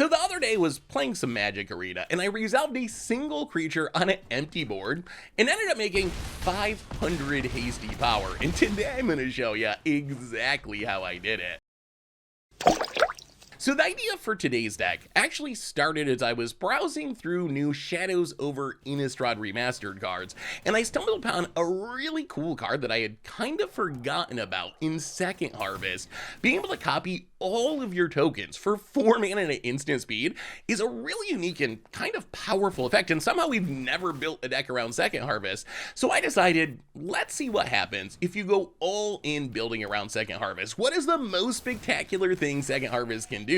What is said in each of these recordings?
So the other day was playing some Magic Arena, and I resolved a single creature on an empty board, and ended up making 500 hasty power, and today I'm going to show you exactly how I did it. So the idea for today's deck actually started as I was browsing through new Shadows Over Innistrad Remastered cards, and I stumbled upon a really cool card that I had kind of forgotten about in Second Harvest. Being able to copy all of your tokens for 4 mana at instant speed is a really unique and kind of powerful effect, and somehow we've never built a deck around Second Harvest. So I decided, let's see what happens if you go all in building around Second Harvest. What is the most spectacular thing Second Harvest can do?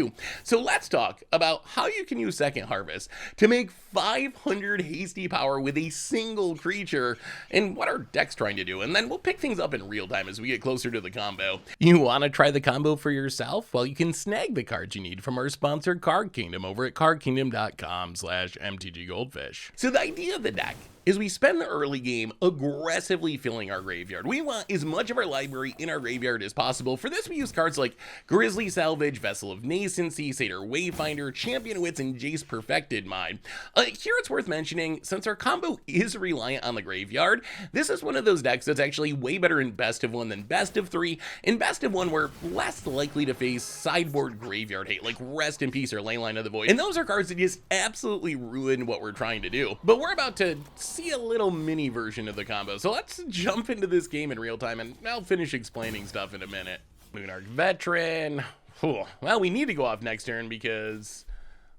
So let's talk about how you can use Second Harvest to make 500 hasty power with a single creature, and what our deck's trying to do, and then we'll pick things up in real time as we get closer to the combo. You want to try the combo for yourself? Well, you can snag the cards you need from our sponsor Card Kingdom over at cardkingdom.com/MTGGoldfish. So the idea of the deck is we spend the early game aggressively filling our graveyard. We want as much of our library in our graveyard as possible. For this, we use cards like Grizzly Salvage, Vessel of Nascency, Satyr Wayfinder, Champion Wits, and Jace Perfected Mind. Here it's worth mentioning, since our combo is reliant on the graveyard, this is one of those decks that's actually way better in Best of 1 than Best of 3. In Best of 1, we're less likely to face sideboard graveyard hate, like Rest in Peace or Leyline of the Void. And those are cards that just absolutely ruin what we're trying to do. But we're about to see a little mini version of the combo, so let's jump into this game in real time, and I'll finish explaining stuff in a minute. Moonarch Veteran. Well, we need to go off next turn because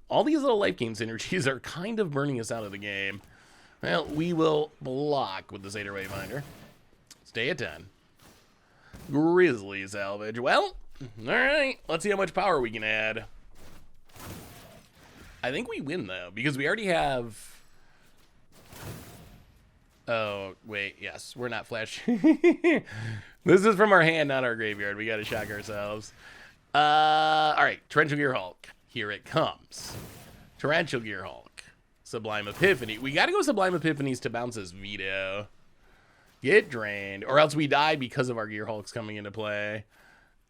all these little life game synergies are kind of burning us out of the game. Well, we will block with the Satyr Wayfinder. Stay at 10. Grizzly Salvage. Well, alright, let's see how much power we can add. I think we win, though, because we already have... Oh, wait, yes, we're not flash. This is from our hand, not our graveyard. We gotta shock ourselves. Alright, Torrential Gear Hulk. Here it comes. Torrential Gear Hulk. Sublime Epiphany. We gotta go Sublime Epiphanies to bounce this veto. Get drained, or else we die because of our Gear Hulks coming into play.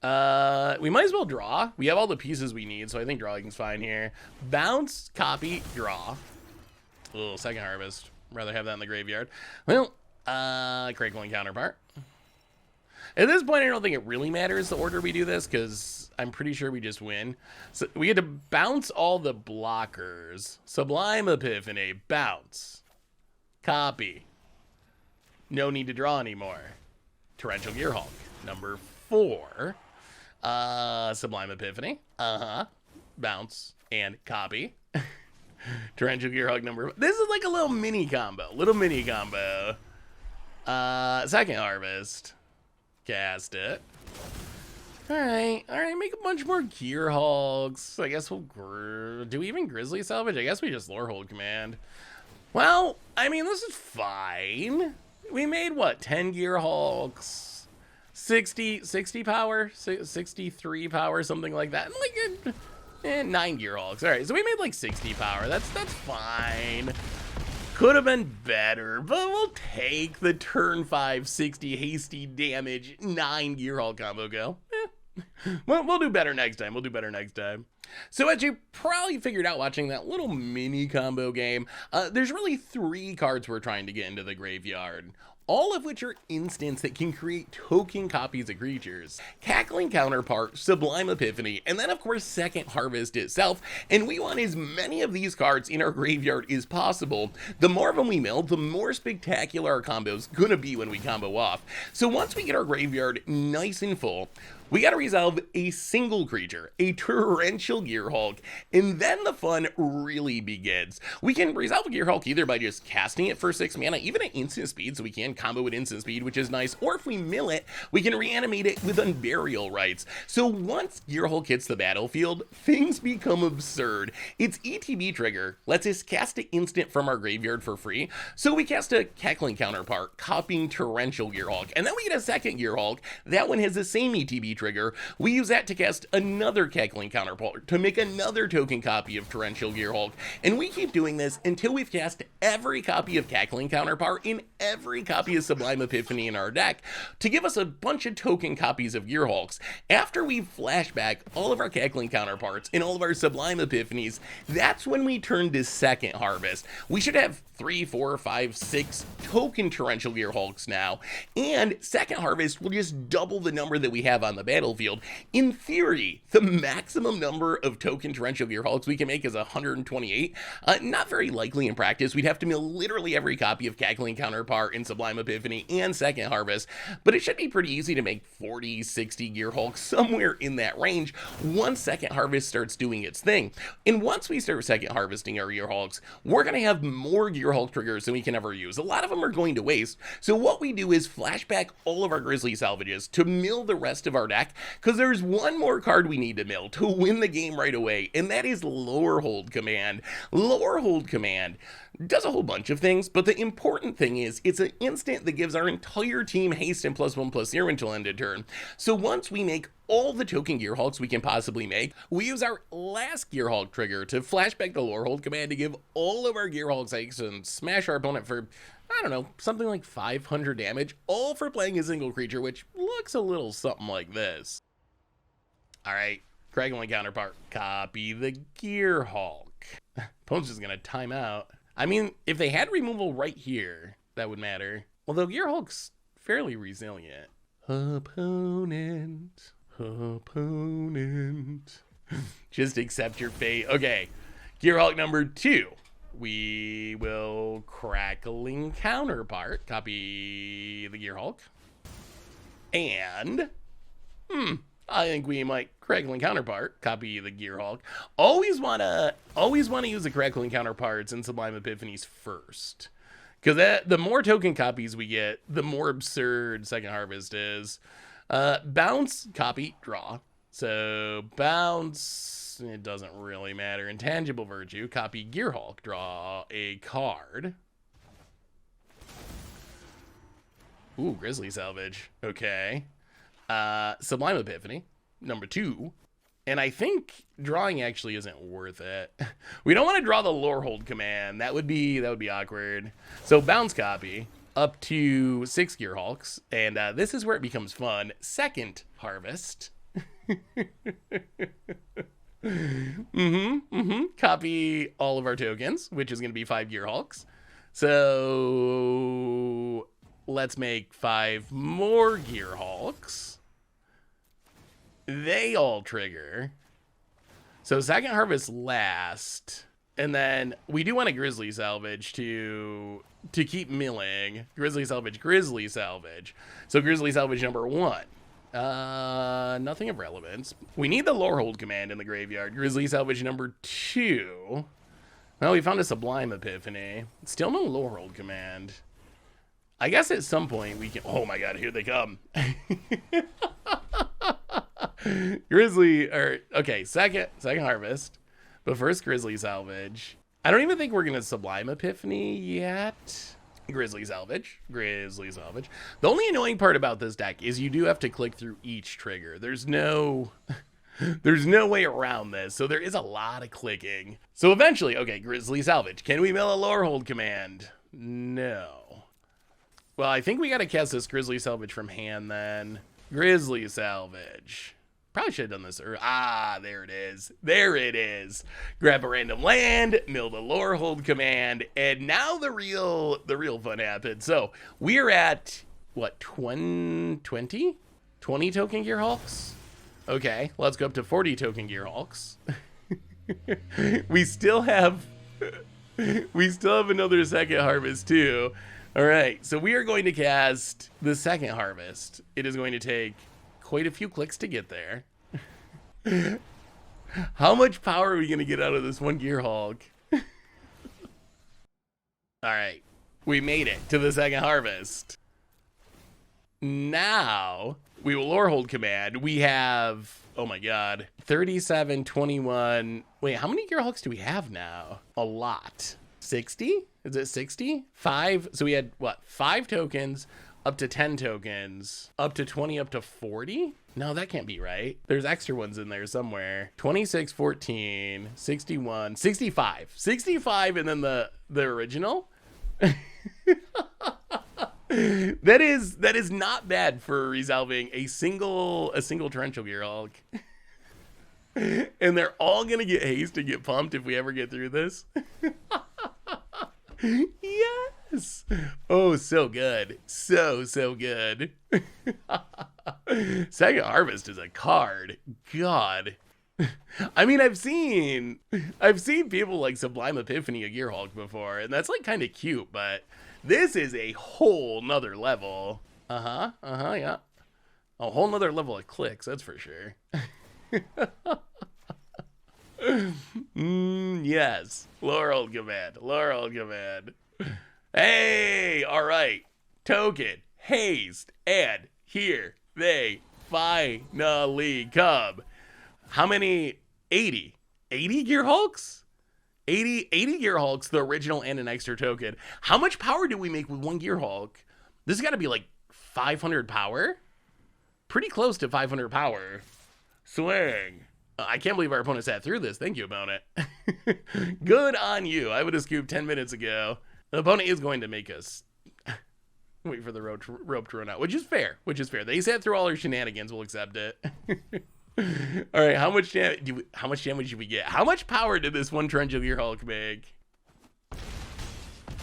We might as well draw. We have all the pieces we need, so I think drawing's fine here. Bounce, copy, draw. Oh, Second Harvest. Rather have that in the graveyard. Well, Crackling Counterpart. At this point, I don't think it really matters the order we do this, because I'm pretty sure we just win. So we get to bounce all the blockers. Sublime Epiphany, bounce. Copy. No need to draw anymore. Torrential Gear Hulk, number 4. Sublime Epiphany, bounce and copy. Torrential Gear Hulk number... This is like a little mini combo. Second Harvest. Cast it. Alright, make a bunch more Gear Hulks. I guess we'll... Do we even Grizzly Salvage? I guess we just Lorehold Command. Well, I mean, this is fine. We made, what, 10 Gear Hulks? 60 power? 63 power, something like that. Like... 9 Gear Hulks. Alright, so we made like 60 power. That's fine. Could have been better, but we'll take the turn 5 60 hasty damage 9 Gear Hulk combo go. We'll do better next time. So as you probably figured out watching that little mini combo game, there's really 3 cards we're trying to get into the graveyard. All of which are instants that can create token copies of creatures. Cackling Counterpart, Sublime Epiphany, and then of course Second Harvest itself, and we want as many of these cards in our graveyard as possible. The more of them we mill, the more spectacular our combo's gonna be when we combo off. So once we get our graveyard nice and full, we gotta resolve a single creature, a Torrential Gear Hulk, and then the fun really begins. We can resolve a Gear Hulk either by just casting it for 6 mana, even at instant speed, so we can combo at instant speed, which is nice, or if we mill it, we can reanimate it with Unburial Rites. So once Gear Hulk hits the battlefield, things become absurd. Its ETB trigger lets us cast an instant from our graveyard for free, so we cast a Cackling Counterpart, copying Torrential Gear Hulk, and then we get a second Gear Hulk. That one has the same ETB trigger. We use that to cast another Cackling Counterpart to make another token copy of Torrential Gear Hulk, and we keep doing this until we've cast every copy of Cackling Counterpart and every copy of Sublime Epiphany in our deck to give us a bunch of token copies of Gearhulks. After we flashback all of our Cackling Counterparts and all of our Sublime Epiphanies, that's when we turn to second harvest. We should have 3, 4, 5, 6 token Torrential Gearhulks now, and second harvest will just double the number that we have on the battlefield. In theory, the maximum number of token Torrential Gearhulks we can make is 128. Not very likely in practice. We'd have to mill literally every copy of Cackling Counterpart in Sublime Epiphany and second harvest, but it should be pretty easy to make 40, 60 Gearhulks, somewhere in that range, once second harvest starts doing its thing. And once we start second harvesting our Gearhulks, we're going to have more Gearhulk triggers than we can ever use. A lot of them are going to waste, so what we do is flashback all of our Grizzly Salvages to mill the rest of our deck, because there's one more card we need to mill to win the game right away, and that is Lorehold Command. Lorehold Command does a whole bunch of things, but the important thing is it's an instant that gives our entire team haste and +1/+0 until end of turn. So once we make all the token Gearhulks we can possibly make, we use our last Gearhulk trigger to flashback the Lorehold Command to give all of our Gearhulks haste and smash our opponent for, I don't know, something like 500 damage, all for playing a single creature, which looks a little something like this. Alright, Cackling Counterpart, copy the Gearhulk. Opponent's just gonna time out. I mean, if they had removal right here, that would matter. Although Gearhulk's fairly resilient. Opponent. Just accept your fate. Okay, Gearhulk number 2. We will Cackling Counterpart, copy the Gearhulk. And, I think we might Cackling Counterpart, copy the Gearhulk. Always wanna use the Cackling Counterparts and Sublime Epiphanies first, because the more token copies we get, the more absurd second harvest is. Bounce, copy, draw. So bounce, it doesn't really matter. Intangible Virtue, copy Gearhulk, draw a card. Ooh, Grizzly Salvage. Okay. Sublime Epiphany, number 2. And I think drawing actually isn't worth it. We don't want to draw the Lorehold Command. That would be awkward. So bounce, copy up to 6 Gearhulks, and this is where it becomes fun. Second harvest. Copy all of our tokens, which is going to be 5 Gearhulks. So let's make 5 more Gearhulks. They all trigger. So second harvest last. And then we do want a Grizzly Salvage to keep milling. Grizzly Salvage, Grizzly Salvage. So Grizzly Salvage number 1. Nothing of relevance. We need the Lorehold Command in the graveyard. Grizzly Salvage number 2. Well, we found a Sublime Epiphany. Still no Lorehold Command. I guess at some point we can... Oh my god, here they come. Grizzly, or... Okay, second harvest. But first, Grizzly Salvage. I don't even think we're going to Sublime Epiphany yet. Grizzly Salvage. Grizzly Salvage. The only annoying part about this deck is you do have to click through each trigger. There's no way around this. So there is a lot of clicking. So eventually, okay, Grizzly Salvage. Can we mill a Lorehold Command? No. Well, I think we got to cast this Grizzly Salvage from hand then. Grizzly Salvage. Probably should have done this earlier. Ah, there it is. There it is. Grab a random land, mill the Lorehold Command, and now the real fun happens. So we're at what, 20 token Gearhulks? Okay, let's go up to 40 token Gearhulks. we still have another second harvest too. All right, so we are going to cast the second harvest. It is going to take quite a few clicks to get there. How much power are we going to get out of this one Gearhulk? All right, we made it to the second harvest. Now we will Lorehold Command. We have, oh my god, 37, 21. Wait, how many Gearhulks do we have now? A lot. 60? Is it 60? 5. So we had what? 5 tokens. Up to 10 tokens, up to 20, up to 40? No, that can't be right. There's extra ones in there somewhere. 26, 14, 61, 65. 65 and then the original? That is not bad for resolving a single torrential Gearhulk. And they're all gonna get haste and get pumped if we ever get through this. Yes. Oh, so good. So good. Second Harvest is a card. God. I mean, I've seen people like Sublime Epiphany a Gearhulk before, and that's like kind of cute, but this is a whole nother level. Yeah. A whole nother level of clicks, that's for sure. Yes. Laurel command. Hey, all right. Token, haste, and here they finally come. How many? 80. 80 Gearhulks? 80 Gearhulks, the original and an extra token. How much power do we make with one Gearhulk? This has got to be like 500 power? Pretty close to 500 power. Swing. I can't believe our opponent sat through this. Thank you, opponent. Good on you. I would have scooped 10 minutes ago. The opponent is going to make us wait for the rope to run out, which is fair. They sat through all our shenanigans. We'll accept it. All right, how much damage did we get? How much power did this one Torrential Gearhulk make?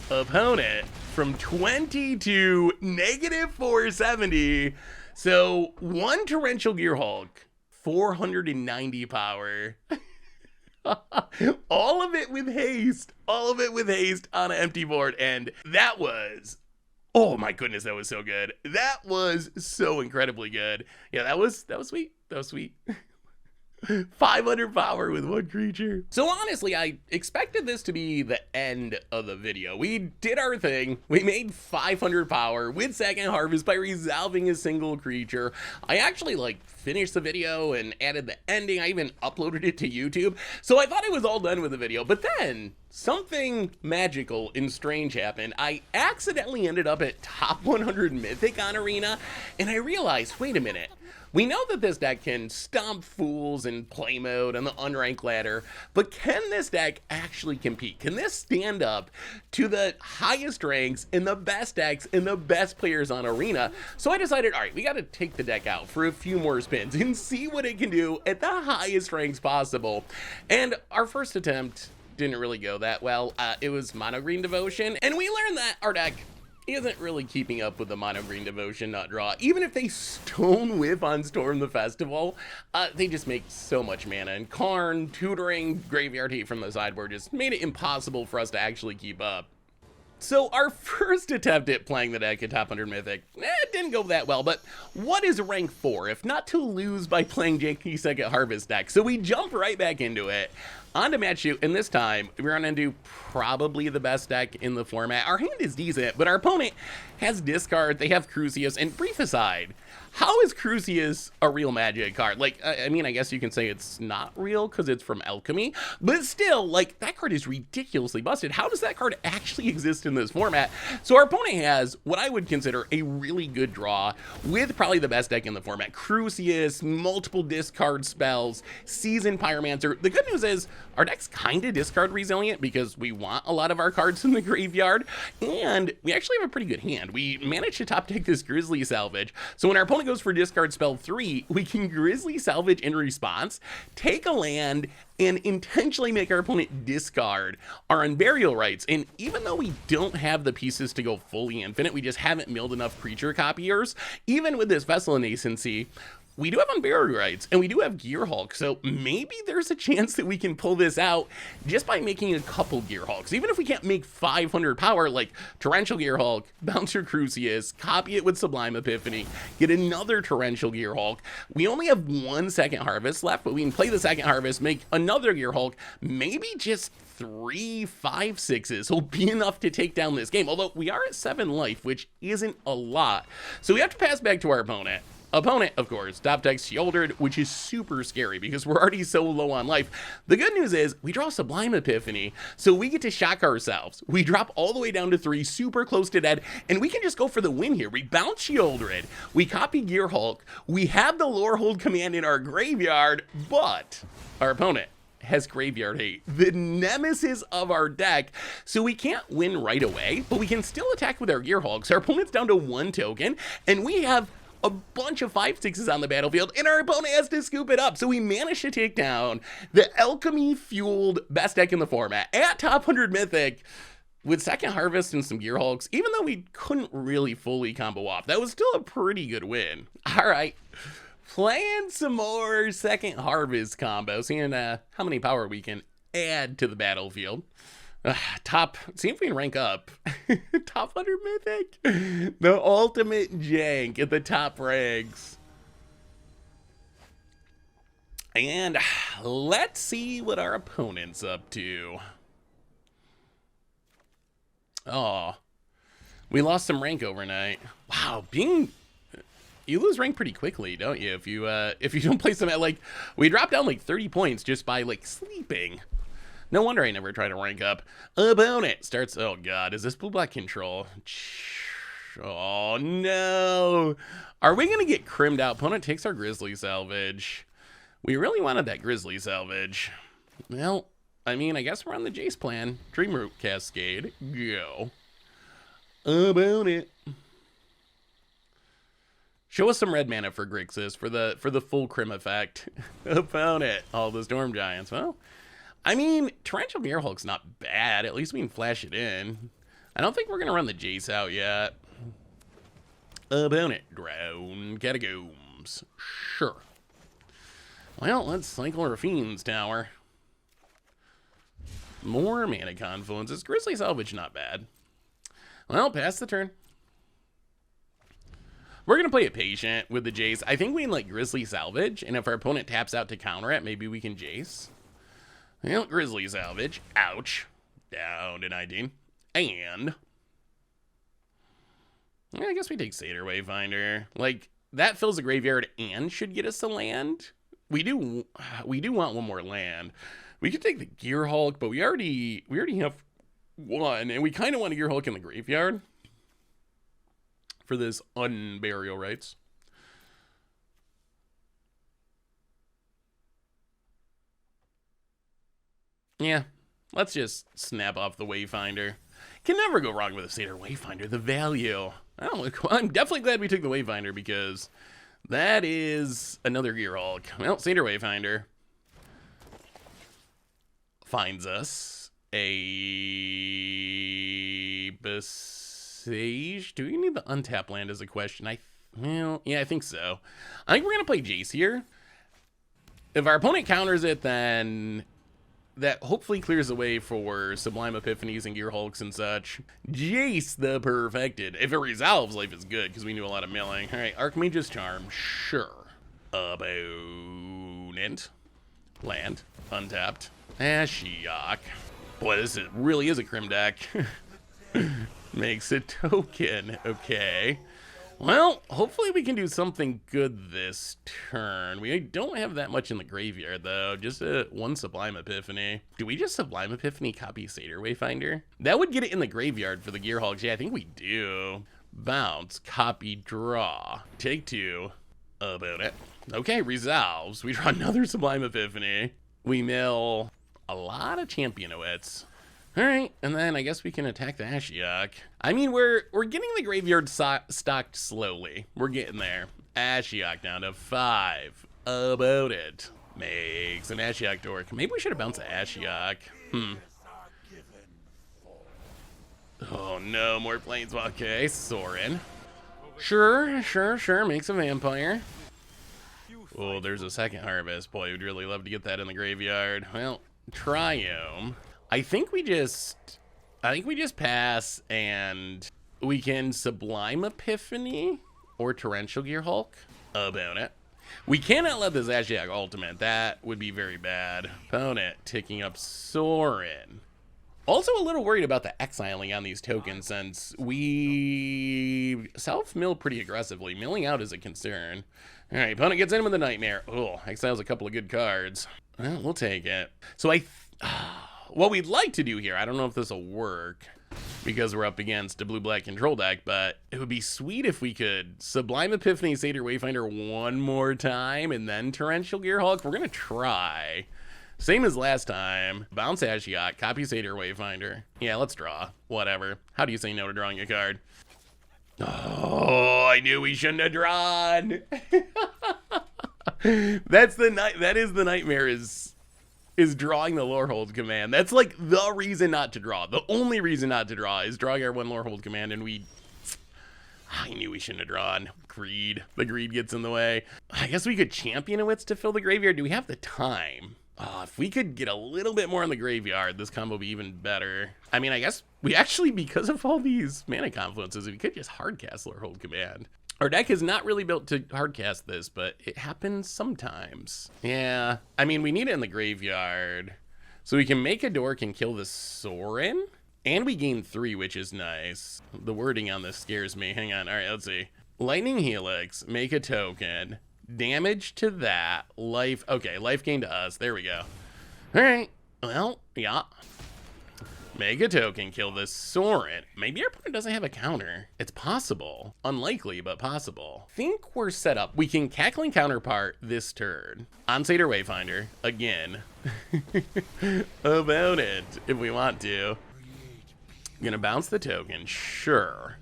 Opponent from 20 to negative 470. So one Torrential Gearhulk, 490 power. All of it with haste on an empty board, and that was, oh my goodness, that was so good. That was so incredibly good. Yeah, that was sweet. 500 power with one creature. So honestly, I expected this to be the end of the video. We did our thing. We made 500 power with Second Harvest by resolving a single creature. I actually finished the video and added the ending. I even uploaded it to YouTube. So I thought I was all done with the video, but then something magical and strange happened. I accidentally ended up at top 100 Mythic on Arena, and I realized, wait a minute. We know that this deck can stomp fools in play mode on the unranked ladder, but can this deck actually compete? Can this stand up to the highest ranks and the best decks and the best players on Arena? So I decided, all right, we got to take the deck out for a few more spins and see what it can do at the highest ranks possible. And our first attempt didn't really go that well. It was Mono Green Devotion, and we learned that our deck isn't really keeping up with the Mono Green Devotion nut draw. Even if they Stone Whip on Storm the Festival, they just make so much mana, and Karn, tutoring, Graveyard Hate from the sideboard just made it impossible for us to actually keep up. So our first attempt at playing the deck at top 100 Mythic, it didn't go that well, but what is rank 4 if not to lose by playing Janky Second Harvest deck? So we jump right back into it. On to match shoot, and this time we're gonna do probably the best deck in the format. Our hand is decent, but our opponent has discard, they have Crucius, and brief aside, how is Crucius a real Magic card? I mean, I guess you can say it's not real because it's from Alchemy, but still, that card is ridiculously busted. How does that card actually exist in this format? So our opponent has what I would consider a really good draw with probably the best deck in the format. Crucius, multiple discard spells, Seasoned Pyromancer. The good news is our deck's kind of discard resilient because we want a lot of our cards in the graveyard, and we actually have a pretty good hand. We managed to top deck this Grizzly Salvage, so when our opponent goes for discard spell 3, we can Grizzly Salvage in response, take a land, and intentionally make our opponent discard our Unburial Rights. And even though we don't have the pieces to go fully infinite, we just haven't milled enough creature copiers, even with this Vessel of Nascency, we do have Unburial Rights, and we do have Gearhulk, so maybe there's a chance that we can pull this out just by making a couple Gearhulks. Even if we can't make 500 power, like Torrential Gearhulk, bounce your Crucius, copy it with Sublime Epiphany, get another Torrential Gearhulk. We only have 1 Second Harvest left, but we can play the Second Harvest, make another Gearhulk, maybe just 3, 5, 6s will be enough to take down this game, although we are at 7 life, which isn't a lot. So we have to pass back to our opponent. Opponent, of course, top deck Sheoldred, which is super scary because we're already so low on life. The good news is we draw Sublime Epiphany, so we get to shock ourselves. We drop all the way down to 3, super close to dead, and we can just go for the win here. We bounce Sheoldred, we copy Gearhulk, we have the Lorehold command in our graveyard, but our opponent has Graveyard Hate, the nemesis of our deck. So we can't win right away, but we can still attack with our Gearhulks. Our opponent's down to 1 token, and we have a bunch of 5/6s on the battlefield, and our opponent has to scoop it up. So we managed to take down the alchemy-fueled best deck in the format at top 100 Mythic with Second Harvest and some Gearhulks, even though we couldn't really fully combo off. That was still a pretty good win. All right, playing some more Second Harvest combos, seeing how many power we can add to the battlefield. See if we can rank up. Top 100 Mythic. The ultimate jank at the top ranks. And let's see what our opponent's up to. Oh, we lost some rank overnight. Wow, you lose rank pretty quickly, don't you? If you don't play some, like, we dropped down like 30 points just by like sleeping. No wonder I never try to rank up. Opponent starts, oh god, is this blue-black control? Oh no. Are we gonna get crimmed out? Opponent takes our Grizzly Salvage. We really wanted that Grizzly Salvage. Well, I mean, I guess we're on the Jace plan. Dreamroot Cascade, go. Opponent. Show us some red mana for Grixis for the full crim effect. Opponent, all the Storm Giants. Well, I mean, Torrential Gearhulk's not bad. At least we can flash it in. I don't think we're going to run the Jace out yet. Opponent, Drown Catacombs. Sure. Well, let's cycle our Fiend's Tower. More mana confluences. Grizzly Salvage, not bad. Well, pass the turn. We're going to play it patient with the Jace. I think we can, like, Grizzly Salvage, and if our opponent taps out to counter it, maybe we can Jace. Well, Grizzly Salvage. Ouch. Down to 19. And yeah, I guess we take Satyr Wayfinder. Like, that fills the graveyard and should get us to land. We do want one more land. We could take the Gearhulk, but we already have one, and we kind of want a Gearhulk in the graveyard for this Unburial Rites. Yeah, let's just snap off the Wayfinder. Can never go wrong with a Satyr Wayfinder. The value. I'm definitely glad we took the Wayfinder because that is another Gearhulk. Well, Satyr Wayfinder finds us a Besage. Do we need the untap land as a question? Well, yeah, I think so. I think we're going to play Jace here. If our opponent counters it, then that hopefully clears the way for Sublime Epiphanies and Gearhulks and such. Jace the Perfected. If it resolves, life is good, because we do a lot of milling. Alright, Archmage's Charm. Sure. Opponent. Land. Untapped. Ashiok. Boy, this really is a crim deck. Makes a token. Okay. Well, hopefully we can do something good this turn. We don't have that much in the graveyard, though. Just one Sublime Epiphany. Do we just Sublime Epiphany copy Satyr Wayfinder? That would get it in the graveyard for the Gearhulks. Yeah, I think we do. Bounce, copy, draw. Take 2. About it. Okay, resolves. We draw another Sublime Epiphany. We mill a lot of Championoids. Alright, and then I guess we can attack the Ashiok. I mean, we're getting the graveyard stocked slowly. We're getting there. Ashiok down to 5. About it. Makes an Ashiok dork. Maybe we should have bounced the Ashiok. Oh no, more Planeswalker. Okay, Sorin. Sure. Makes a vampire. Oh, there's a second harvest. Boy, we'd really love to get that in the graveyard. Well, Triome. I think we just pass and we can Sublime Epiphany or Torrential Gearhulk. About it. We cannot let this Ashiok ultimate. That would be very bad. Opponent ticking up Sorin. Also a little worried about the exiling on these tokens since we self-mill pretty aggressively. Milling out is a concern. Alright, opponent gets in with a Nightmare. Oh, exiles a couple of good cards. Well, we'll take it. So what we'd like to do here, I don't know if this will work because we're up against a blue-black control deck, but it would be sweet if we could Sublime Epiphany Satyr Wayfinder one more time and then Torrential Gearhulk. We're going to try. Same as last time. Bounce Ashiok, copy Satyr Wayfinder. Yeah, let's draw. Whatever. How do you say no to drawing a card? Oh, I knew we shouldn't have drawn. That is the nightmare, is drawing the Lorehold command. That's like the reason not to draw. The only reason not to draw is drawing our one Lorehold command, and I knew we shouldn't have drawn. Greed. The greed gets in the way. I guess we could champion a Wits to fill the graveyard. Do we have the time? If we could get a little bit more in the graveyard, this combo would be even better. I mean, I guess we actually, because of all these mana confluences, we could just hardcast Lorehold command. Our deck is not really built to hardcast this, but it happens sometimes. Yeah, I mean, we need it in the graveyard. So we can make a dork and kill the Sorin. And we gain 3, which is nice. The wording on this scares me. Hang on. All right, let's see. Lightning Helix, make a token. Damage to that. Life. Okay, life gain to us. There we go. All right. Well, yeah. Make a token, kill this Sorin. Maybe our opponent doesn't have a counter. It's possible. Unlikely, but possible. Think we're set up. We can Cackling Counterpart this turn. On Satyr Wayfinder. Again. About it, if we want to. Gonna bounce the token, sure.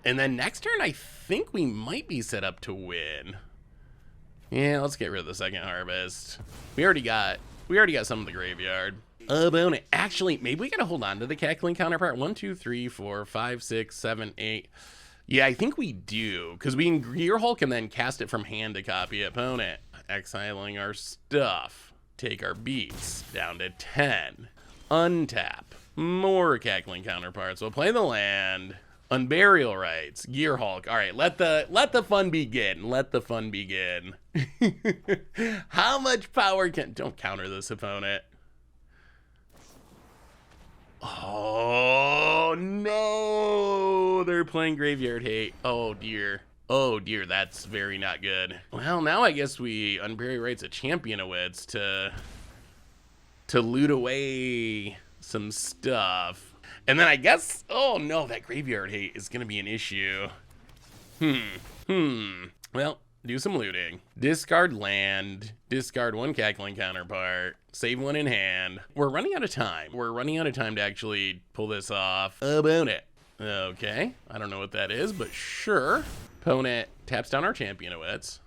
And then next turn, I think we might be set up to win. Yeah, let's get rid of the second harvest. We already got some of the graveyard. About it. Actually, maybe we gotta hold on to the Cackling Counterpart. 1, 2, 3, 4, 5, 6, 7, 8. Yeah, I think we do, because we can Gearhulk and then cast it from hand to copy opponent. Exiling our stuff. Take our beats down to 10. Untap. More Cackling Counterparts. We'll play the land. Unburial Rights. Gearhulk. All right, let the fun begin. Let the fun begin. How much power can... Don't counter this opponent. Oh, no. They're playing Graveyard Hate. Oh, dear. Oh, dear. That's very not good. Well, now I guess we Unburial Rights a champion of Wits to loot away some stuff. And then I guess, oh no, that Graveyard Hate is going to be an issue. Well, do some looting. Discard land, discard 1 Cackling Counterpart, save 1 in hand. We're running out of time. We're running out of time to actually pull this off. About it. Okay, I don't know what that is, but sure. Opponent taps down our champion of Wits.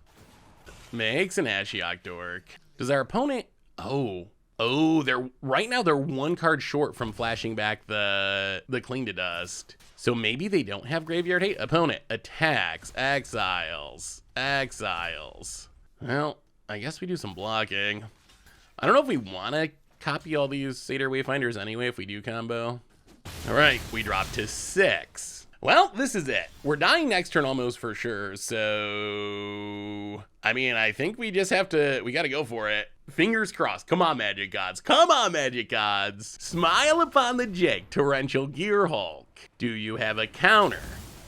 Makes an Ashiok Dork. Does our opponent, they're right now they're 1 card short from flashing back the Cling to Dust. So maybe they don't have Graveyard Hate. Opponent attacks, exiles. Well, I guess we do some blocking. I don't know if we want to copy all these Satyr Wayfinders anyway if we do combo. All right, we drop to 6. Well, this is it. We're dying next turn almost for sure, so... I mean, I think we just have to... We gotta go for it. Fingers crossed. Come on, Magic Gods. Come on, Magic Gods. Smile upon the jig, Torrential Gearhulk. Do you have a counter?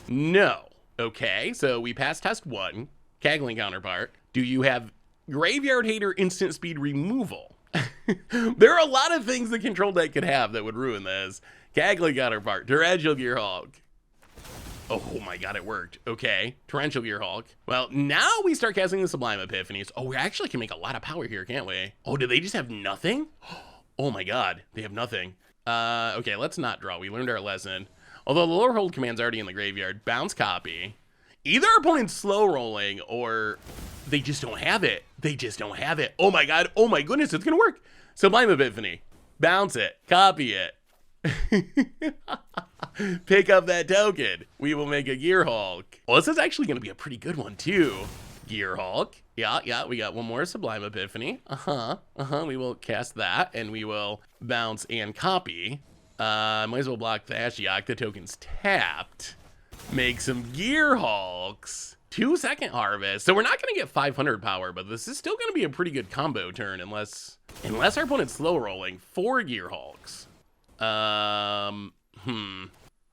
No. Okay, so we passed test 1. Cackling Counterpart. Do you have Graveyard Hater instant speed removal? There are a lot of things the control deck could have that would ruin this. Cackling Counterpart. Torrential Gearhulk. Oh my god, it worked. Okay, Torrential Gearhulk. Well, now we start casting the Sublime Epiphanies. Oh, we actually can make a lot of power here, can't we? Oh, do they just have nothing? Oh my god, they have nothing. Okay, let's not draw. We learned our lesson. Although the Lorehold command's already in the graveyard. Bounce copy. Either our opponent's slow rolling or they just don't have it. They just don't have it. Oh my god, oh my goodness, it's gonna work. Sublime Epiphany. Bounce it. Copy it. Pick up that token. We will make a Gearhulk. Well, this is actually going to be a pretty good one, too. Gearhulk. Yeah, we got one more Sublime Epiphany. We will cast that, and we will bounce and copy. Might as well block the Ashiok. The token's tapped. Make some Gearhulks. 2 second harvest. So we're not going to get 500 power, but this is still going to be a pretty good combo turn, unless our opponent's slow rolling. 4 Gearhulks.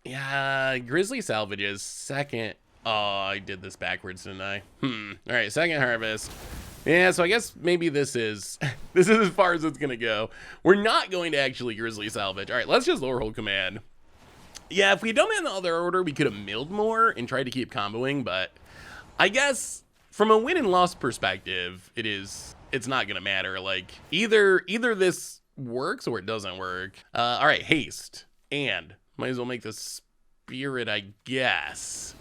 Yeah, Grizzly salvages second. Oh, I did this backwards, didn't I? All right, second harvest. Yeah, so I guess maybe this is as far as it's gonna go. We're not going to actually Grizzly salvage. All right, let's just Lorehold command. Yeah, if we had done that in the other order, we could have milled more and tried to keep comboing, but I guess from a win and loss perspective, it is it's not gonna matter. Like either this works or it doesn't work. All right, haste, and might as well make the spirit, I guess.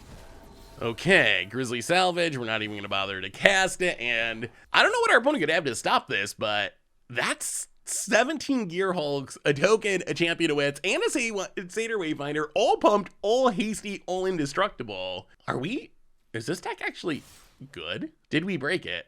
Okay, Grizzly Salvage, we're not even gonna bother to cast it, and I don't know what our opponent could have to stop this, but that's 17 Gear Hulks, a token, a Champion of Wits, and a Satyr Wayfinder, all pumped, all hasty, all indestructible. Is this deck actually good? Did we break it?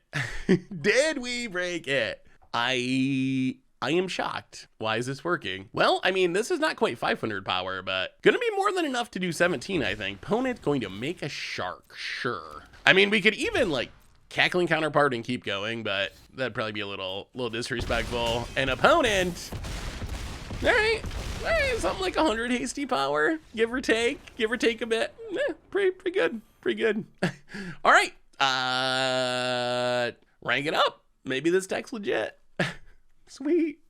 Did we break it? I am shocked. Why is this working? Well, I mean, this is not quite 500 power, but gonna be more than enough to do 17, I think. Opponent's going to make a shark, sure. I mean, we could even like Cackling Counterpart and keep going, but that'd probably be a little disrespectful. An opponent, all right, something like 100 hasty power, give or take a bit. Pretty good. All right, rank it up. Maybe this deck's legit. Sweet.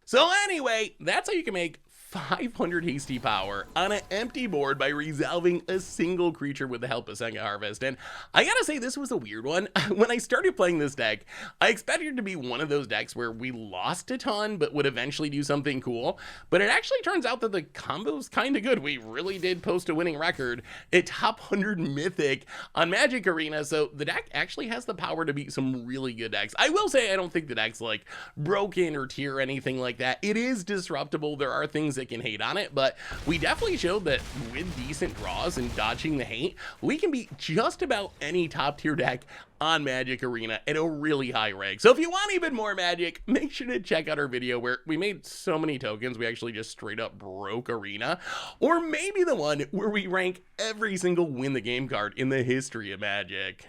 So anyway, that's how you can make 500 hasty power on an empty board by resolving a single creature with the help of Second Harvest. And I gotta say, this was a weird one. When I started playing this deck, I expected it to be one of those decks where we lost a ton but would eventually do something cool, but it actually turns out that the combo's kind of good. We really did post a winning record, a top 100 mythic on Magic Arena, so the deck actually has the power to beat some really good decks. I will say I don't think the deck's like broken or tier or anything like that. It is disruptible. There are things that can hate on it, but we definitely showed that with decent draws and dodging the hate, we can beat just about any top tier deck on Magic Arena at a really high rank. So if you want even more Magic, make sure to check out our video where we made so many tokens we actually just straight up broke Arena, or maybe the one where we rank every single win the game card in the history of Magic.